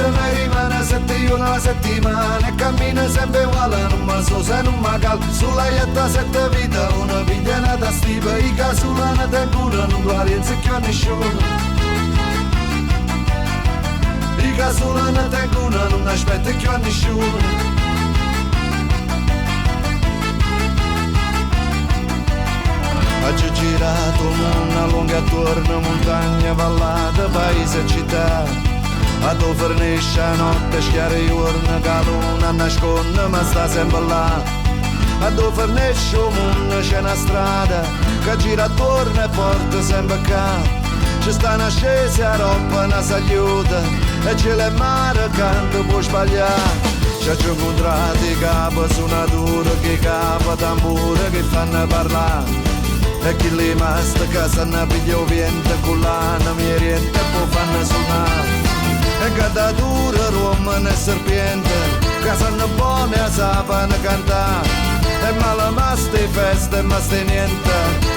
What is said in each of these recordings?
ce ne rimane 71 alla settimana e cammina sempre uguale, non mi so se non mi cal, sulla ietta 7 vita, una vindena da stiva, i casulana te cura, non do arienze che ho nessuno. I casulana te cura, non aspetta che ho nessuno. Ho girato una lunga attorno, montagna, vallata, paese e città. A dove fornisce la notte, schiare giorno, che la luna nasconde, ma sta sempre là. A dove fornisce il mondo, c'è una strada, che gira attorno e porta sempre qua. Ci sta una scesa, roba, una sagliuta, e c'è le mare che non può sbagliare. Ci ho incontrato i capi suonatura, che capa tambure che fanno parlare. E chi li masta che sanno pigliò vento, con l'anno mi oriente e poi fanno suonare. E cada dura Roma e serpiente, che sanno buone a sapano cantare. E male maste feste, ma ste niente,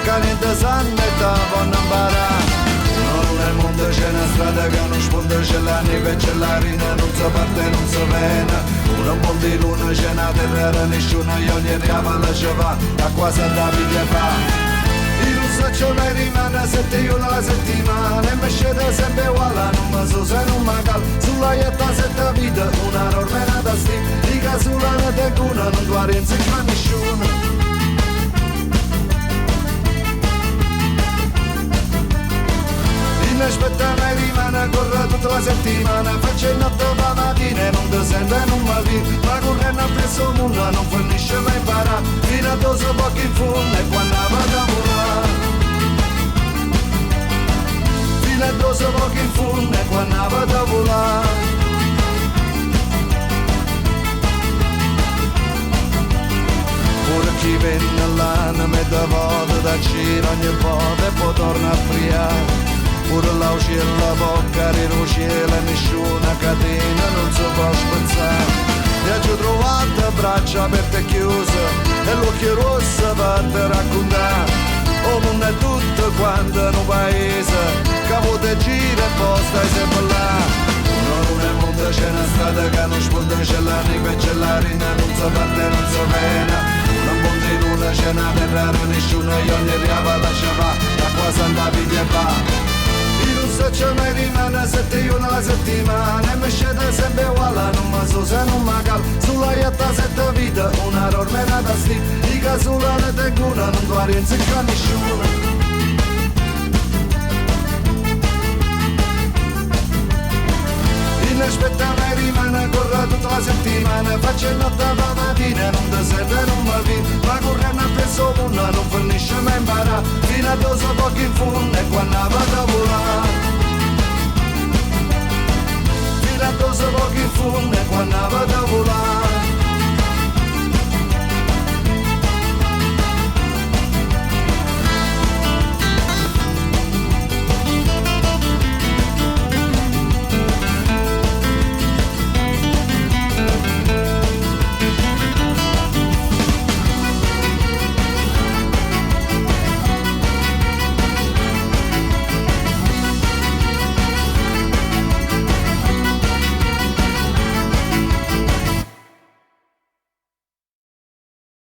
che niente sanno e devono imparare. Non nel mondo c'è una strada che non sponda, c'è la neve, c'è la rina, non si parte, non si vena. Un po' di luna, c'è una terra, nessuno, io ogni riava ci va, a quasi andavi di fa. Ce ne rimane 71 alla settimana e mi scende sempre uguale, non mi so se non mi cal, sulla ietta 7 vita, una normena da sti, i casulana te cuna, non do arienze che nessuno. In aspetta me rimane, corre tutta la settimana, faccio il notte la mattina e non ti sente, non mi vedi, ma correndo appresso il mondo non finisce mai imparare, fino a dose pochi in fondo e quando vado a volare. Le dose poche in fondo e quando vado a volare. Pure chi venne l'anno mette voto da Cina ogni volta e poi torna a friare. Pure l'aucella bocca riluciela, nessuna catena non si può spezzare. E ho trovato braccia aperte e chiuse e l'occhio rosso per te raccontare. O non è tutto quanto in un paese, capo te gira e poi stai sempre là. Non è mondo, c'è una strada che non sponda, c'è la neve, c'è la rina, non si parte, non si vena. Un po' di luna, c'è una terra, nessuno, io ogni riava la ci va, da qua santa figlia e va. Io ce ne rimane 71 alla settimana e mi scende sempre uguale, non mi so se non mi cal, sulla ietta 7 vita, una normena da sti, i casulane te cuna, non do arienze che nessuno. In aspetta me rimane, corre tutta la settimana, faccio il notte la mattina, non ti serve, non mi vedi, ma correndo appresso il mondo non finisce mai imparare, fino a dose pochi in fondo e quando